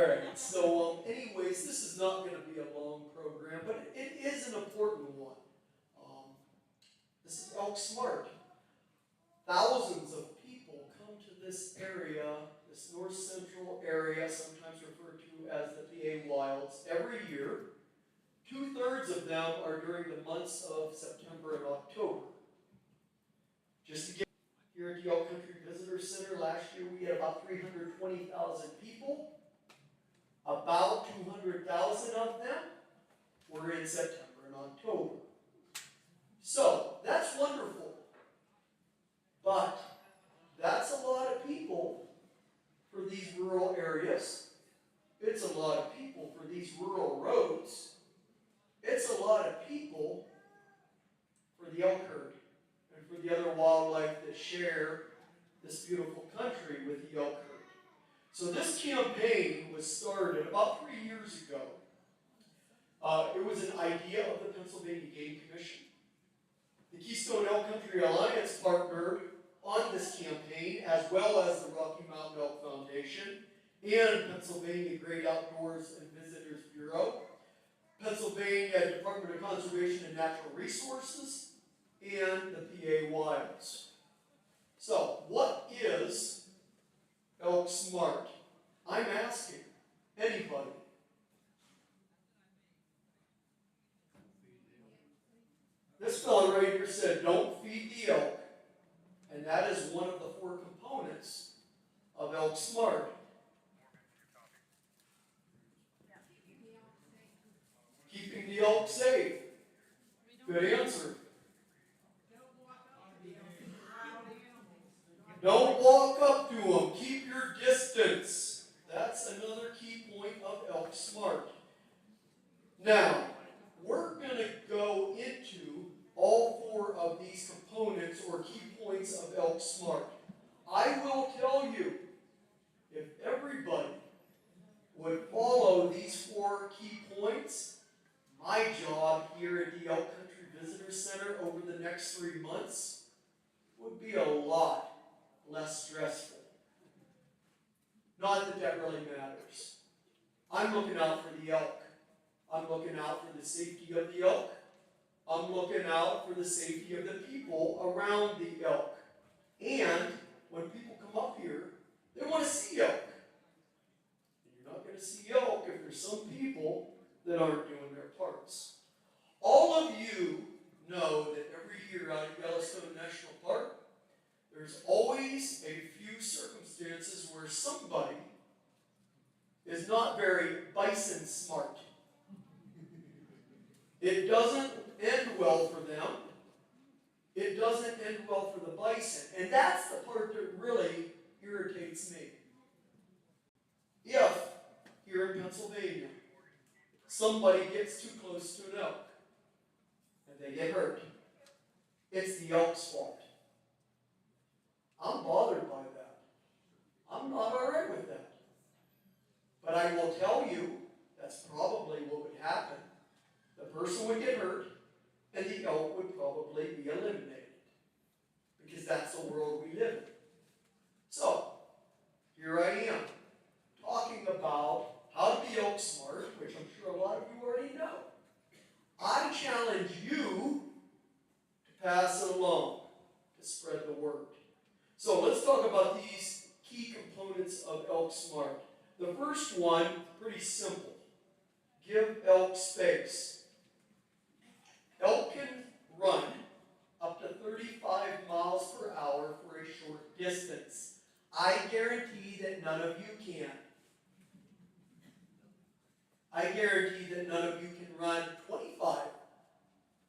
right, so anyways, this is not going to be a long program, but it is an important one. This is Elk Smart. Thousands of people come to this area, this north central area, sometimes referred to as the PA Wilds, every year. 2/3 of them are during the months of September and October. Just to get here at the Elk Country Visitor Center, last year we had about 320,000 people. About 200,000 of them were in September and October. So, that's wonderful. But that's a lot of people for these rural areas. It's a lot of people for these rural roads. It's a lot of people for the elk herd and for the other wildlife that share this beautiful country with the elk herd. So this campaign was started about 3 years ago. It was an idea of the Pennsylvania Game Commission. The Keystone Elk Country Alliance partnered on this campaign, as well as the Rocky Mountain Elk Foundation and Pennsylvania Great Outdoors and Visitors Bureau, Pennsylvania Department of Conservation and Natural Resources, and the PA Wilds. So, what is Elk Smart? I'm asking anybody. This fellow right here said, don't feed the elk. And that is one of the 4 components of Elk Smart. Keeping the elk safe. Good answer. Don't walk up to them. Keep your distance. That's another key point of Elk Smart. Now, we're going to go into all 4 of these components or key points of Elk Smart. I will tell you, if everybody would follow these 4 key points, my job here at the Elk Country Visitor Center over the next 3 months would be a lot less stressful. Not that that really matters. I'm looking out for the elk. I'm looking out for the safety of the elk. I'm looking out for the safety of the people around the elk. And when people come up here, they want to see elk. And you're not going to see elk if there's some people that aren't doing their parts. All of you know that every year out at Yellowstone National Park, there's always a few circumstances where somebody is not very bison smart. It doesn't end well for them. It doesn't end well for the bison. And that's the part that really irritates me. If, here in Pennsylvania, somebody gets too close to an elk and they get hurt, it's the elk's fault. I'm bothered by that. I'm not all right with that. But I will tell you, that's probably what would happen. The person would get hurt, and the elk would probably be eliminated. Because that's the world we live in. So, here I am, talking about how to be elk smart, which I'm sure a lot of you already know. I challenge you to pass it along, to spread the word. So let's talk about these key components of Elk Smart. The first one, pretty simple. Give elk space. Elk can run up to 35 miles per hour for a short distance. I guarantee that none of you can. I guarantee that none of you can run 25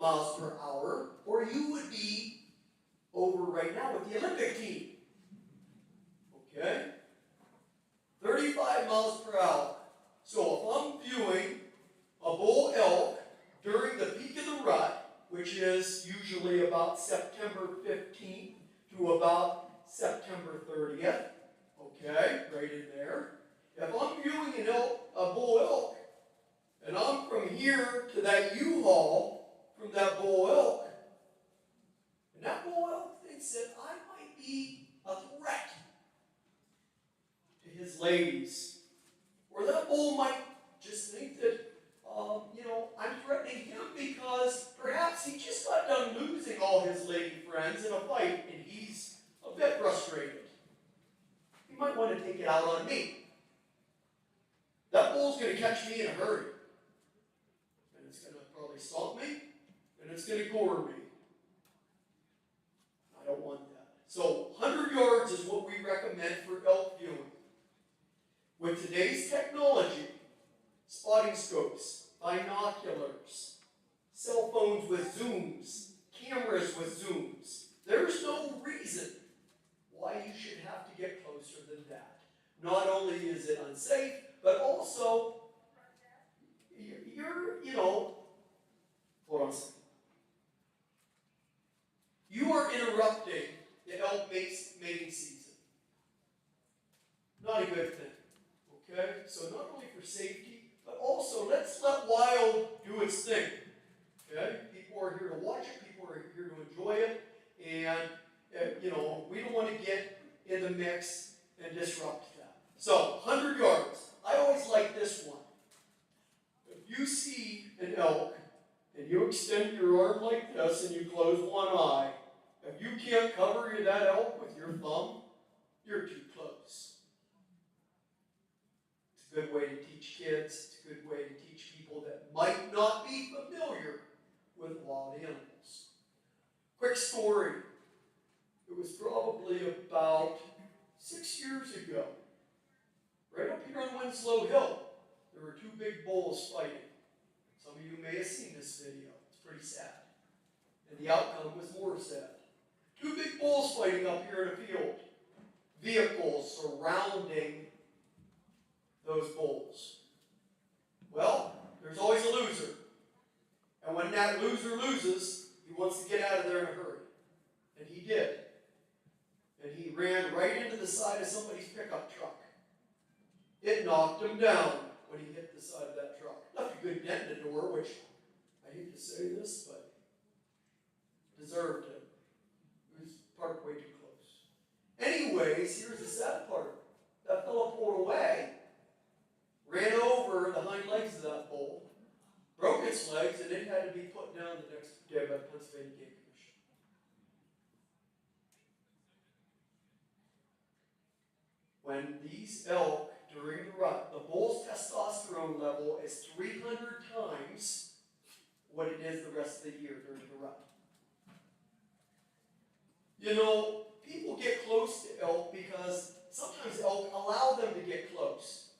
miles per hour, or you would be over right now with the Olympic team. Okay? 35 miles per hour. So if I'm viewing a bull elk during the peak of the rut, which is usually about September 15th to about September 30th, okay, right in there. If I'm viewing a bull elk, and I'm from here to that U-Haul from that bull elk, and that bull elk thinks that I might be a threat to his ladies, or that bull might just think that, I'm threatening him because perhaps he just got done losing all his lady friends in a fight and he's a bit frustrated. He might want to take it out on me. That bull's going to catch me in a hurry. And it's going to probably stomp me and it's going to gore me. I don't want that. So 100 yards is what we recommend for elk viewing. With today's technology, spotting scopes, binoculars, cell phones with zooms, cameras with zooms, there's no reason why you should have to get closer than that. Not only is it unsafe, but also hold on a second. You are interrupting the elk mating season. Not a good thing. Okay? So not only for safety, but also let's let wild do its thing. Okay? People are here to watch it, people are here to enjoy it, and we don't want to get in the mix and disrupt that. So 100 yards. I always like this one. If you see an elk and you extend your arm like this and you close one eye, if you can't cover that elk with your thumb, you're too close. It's a good way to teach kids. It's a good way to teach people that might not be familiar with wild animals. Quick story. It was probably about 6 years ago. Right up here on Winslow Hill, there were two big bulls fighting. Some of you may have seen this video. It's pretty sad. And the outcome was more sad. Two big bulls fighting up here in a field. Vehicles surrounding those bulls. Well, there's always a loser. And when that loser loses, he wants to get out of there in a hurry. And he did. And he ran right into the side of somebody's pickup truck. It knocked him down when he hit the side of that truck. Left a good dent in the door, which, I hate to say this, but deserved it. He was parked way too close. Anyways, here's the sad part. That fella pulled away, ran over the hind legs of that bull, broke its legs, and it had to be put down the next day by the Pennsylvania Game Commission. When these elk, during the rut, the bull's testosterone level is 300 times what it is the rest of the year during the rut. People get close to elk because sometimes elk allow them to get close.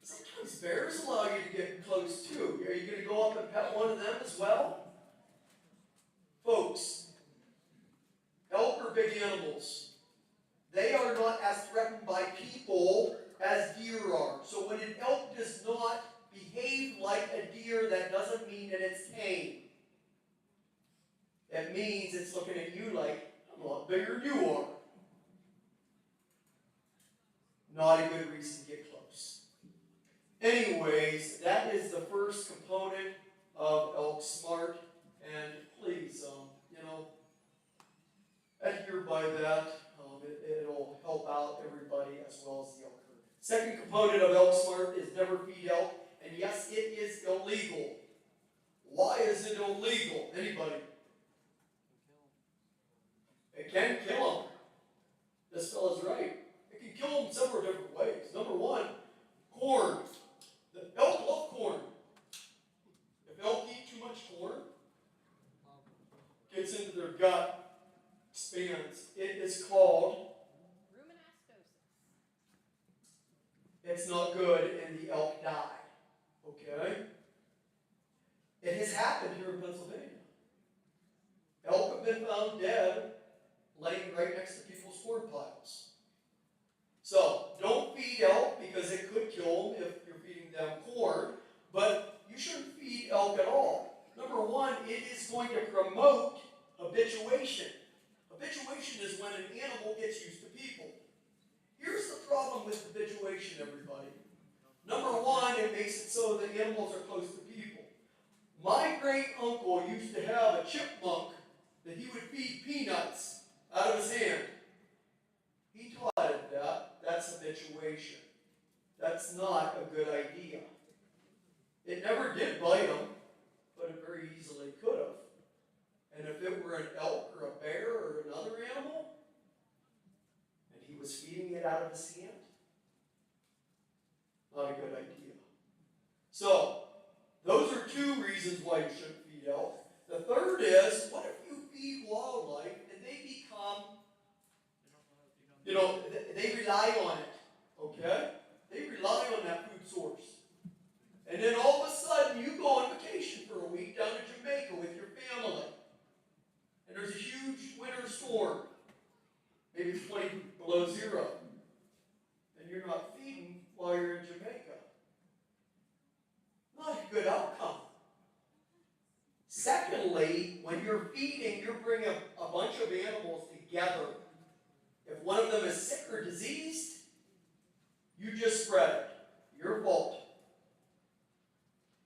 Sometimes bears allow you to get close too. Are you going to go up and pet one of them as well? Folks, elk are big animals. They are not as threatened by people as deer are. So when an elk does not behave like a deer, that doesn't mean that it's tame. It means it's looking at you like, I'm a lot bigger than you are. Not a good reason to get close. Anyways, that is the first component of Elk Smart. And please, adhere by that. It'll help out everybody as well as the elk herd. Second component of Elk Smart is never feed elk. And yes, it is illegal. Why is it illegal? Anybody? It can kill them. This fella's right. It can kill them several different ways. Number one, corn. The elk love corn. If elk eat too much corn, gets into their gut, expands. It is called ruminastosis. It's not good, and the elk die. Okay? It has happened here in Pennsylvania. Elk have been found dead, laying right next to people's corn piles. So, don't feed elk because it could kill them if you're feeding them corn, but you shouldn't feed elk at all. Number one, it is going to promote habituation. Habituation is when an animal gets used to people. Here's the problem with habituation, everybody. Number one, it makes it so that animals are close to people. My great uncle used to have a chipmunk that he would feed peanuts out of his hand. He taught it that. That's habituation. that's not a good idea. It never did bite him, but it very easily could have. And if it were an elk or a bear or another animal, and he was feeding it out of his hand, not a good idea. So, those are two reasons why you shouldn't feed elk. The third is, what if you feed wildlife and they become, they rely on it, okay? They rely on that food source. And then all of a sudden, you go on vacation for a week down to Jamaica with your family. And there's a huge winter storm, maybe 20 below zero. And you're not feeding while you're in Jamaica. Not a good outcome. Secondly, when you're feeding, you're bringing a bunch of animals together. If one of them is sick or diseased, you just spread it. Your fault.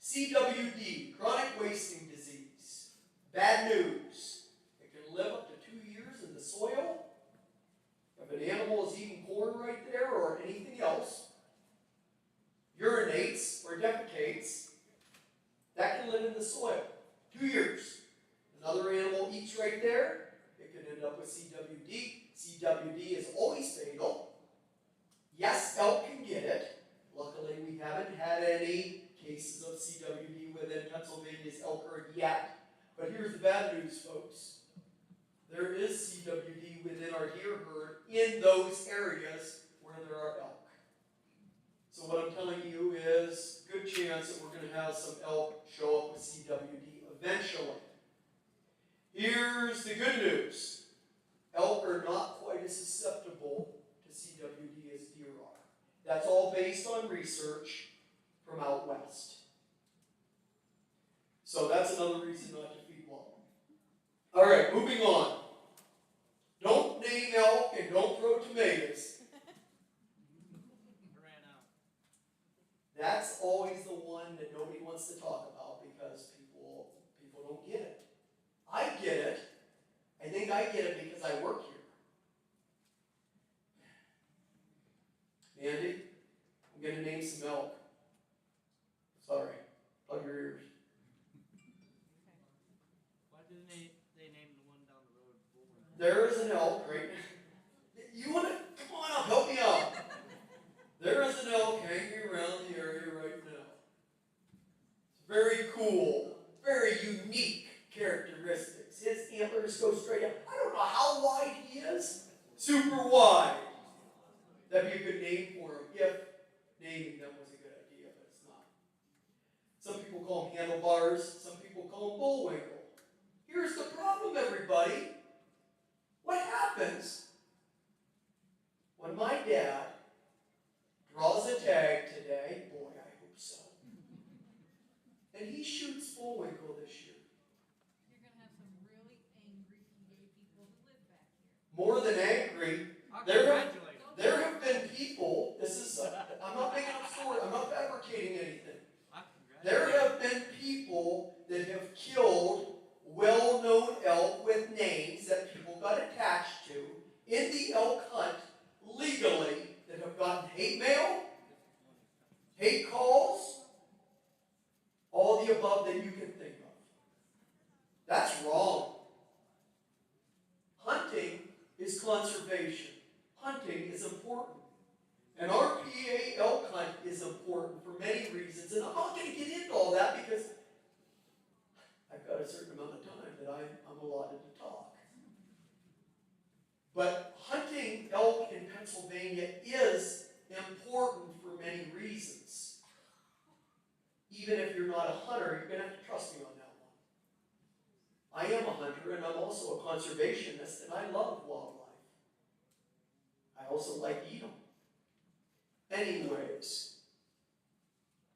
CWD, chronic wasting disease. Bad news. It can live up to 2 years in the soil. If an animal is eating corn right there or anything else, urinates or defecates, that can live in the soil. 2 years. Another animal eats right there, it can end up with CWD. CWD is always fatal. Yes, elk can get it. Luckily, we haven't had any cases of CWD within Pennsylvania's elk herd yet. But here's the bad news, folks. There is CWD within our deer herd in those areas where there are elk. So what I'm telling you is, good chance that we're going to have some elk show up with CWD eventually. Here's the good news. Elk are not quite as susceptible to CWD as deer are. That's all based on research from out west. So that's another reason not to feed wild. All right, moving on. Don't name elk and don't throw tomatoes. That's always the one that nobody wants to talk about because people don't get it. I get it. I think I get it because I work here. Andy, I'm going to name some elk. Sorry. Plug your ears. Why didn't they name the one down the road Bullwinkle? There is an elk, right? You want to, come on up, help me out. There is an elk hanging around the area right now. It's very cool, very unique characteristics. His antlers go straight up. I don't know how wide he is. Super wide. That'd be a good name for him if naming them was a good idea, but it's not. Some people call them handlebars. Some people call them bullwinkle. Here's the problem, everybody. What happens when my dad draws a tag today? Boy, I hope so. And he shoots bullwinkle this year. You're going to have some really angry PA people who live back here. More than angry, there have been people, I'm not making up stories, I'm not fabricating anything. There have been people that have killed well-known elk with names that people got attached to in the elk hunt legally that have gotten hate mail, hate calls, all the above that you can think of. That's wrong. Hunting is conservation. Hunting is important. And our PA elk hunt is important for many reasons. And I'm not going to get into all that because I've got a certain amount of time that I'm allotted to talk. But hunting elk in Pennsylvania is important for many reasons. Even if you're not a hunter, you're going to have to trust me on that one. I am a hunter and I'm also a conservationist and I love wildlife. I also like eating them. Anyways,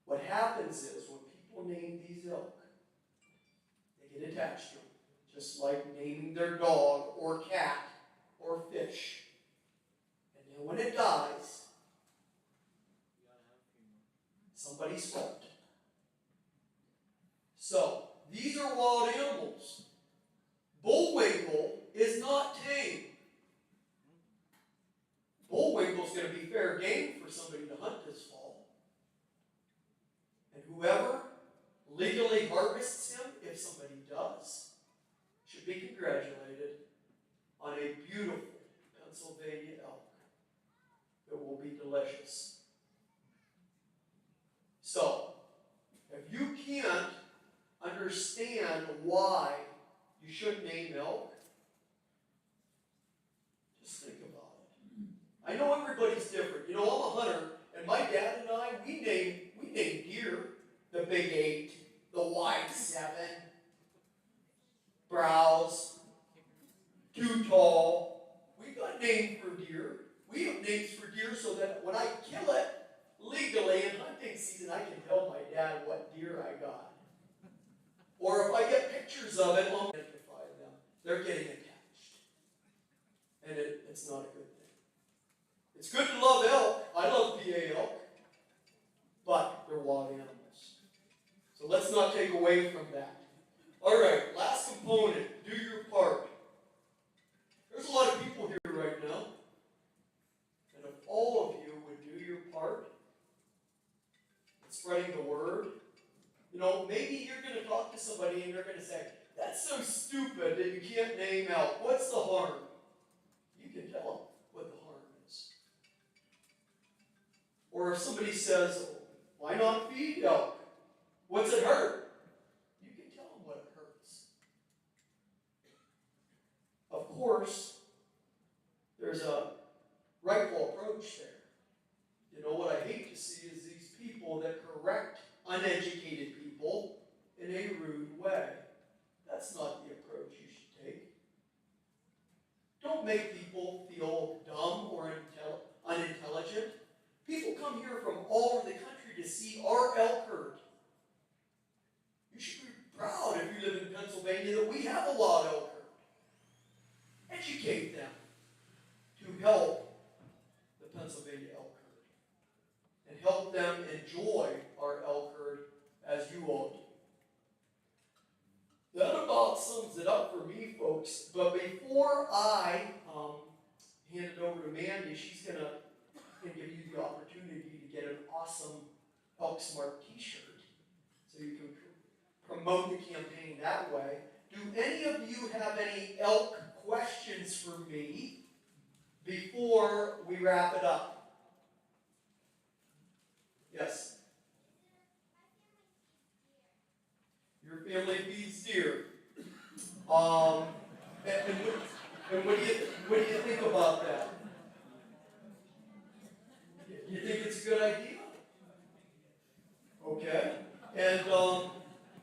what happens is when people name these elk, they get attached to them. Just like naming their dog or cat or fish. And then when it dies, somebody's fault. So, these are wild animals. Bullwinkle is not tame. Bullwinkle's going to be fair game for somebody to hunt this fall. on a beautiful Pennsylvania elk that will be delicious. So, if you can't understand why you shouldn't name elk, just think about it. I know everybody's different. You know, I'm a hunter, and my dad and I, we name deer the Big 8, the Wide 7, browse, too tall. We got names for deer. We have names for deer so that when I kill it legally in hunting season, I can tell my dad what deer I got. Or if I get pictures of it, I'll identify them. They're getting attached. And it's not a good thing. It's good to love elk. I love PA elk. But they're wild animals. So let's not take away from that. All right, last component, do your part. There's a lot of people here right now. And if all of you would do your part in spreading the word, you know, maybe you're going to talk to somebody and they're going to say, that's so stupid that you can't name elk. What's the harm? You can tell them what the harm is. Or if somebody says, why not feed elk? What's it hurt? You can tell them what it hurts. Of course, there's a rightful approach there. You know, what I hate to see is these people that correct uneducated people in a rude way. That's not the approach you should take. Don't make people feel dumb or unintelligent. People come here from all over the country to see our elk herd. You should be proud if you live in Pennsylvania that we have a wild elk herd. Educate them to help the Pennsylvania elk herd and help them enjoy our elk herd as you all do. That about sums it up for me, folks. But before I hand it over to Mandy, she's going to give you the opportunity to get an awesome Elk Smart t-shirt so you can promote the campaign that way. Do any of you have any elk questions for me before we wrap it up? Yes? Your family feeds deer. And what do you think about that? You think it's a good idea? Okay. And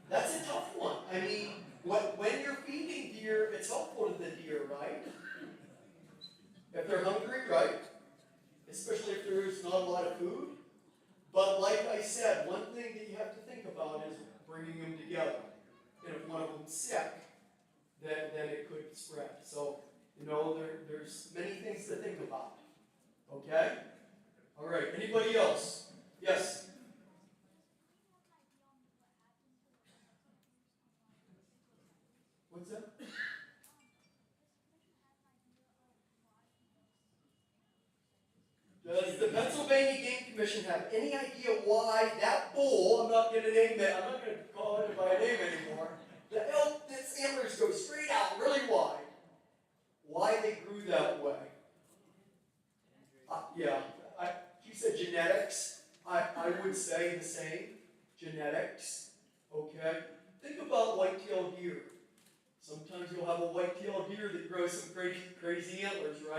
that's a tough one. I mean, when you're feeding deer, it's helpful to the deer, right? If they're hungry, right? Especially if there's not a lot of food. But like I said, one thing that you have to think about is bringing them together. And if one of them's sick, then it could spread. So, you know, there's many things to think about. Okay? All right. Anybody else? Yes? What's that? Does the Pennsylvania Game Commission have any idea why that bull, I'm not going to name it, I'm not going to call it by a name anymore, the elk, its antlers go straight out really wide, why they grew that way? She said genetics. I would say the same. Genetics. Okay? Think about white-tailed deer. Sometimes you'll have a white-tailed deer that grows some crazy antlers, right?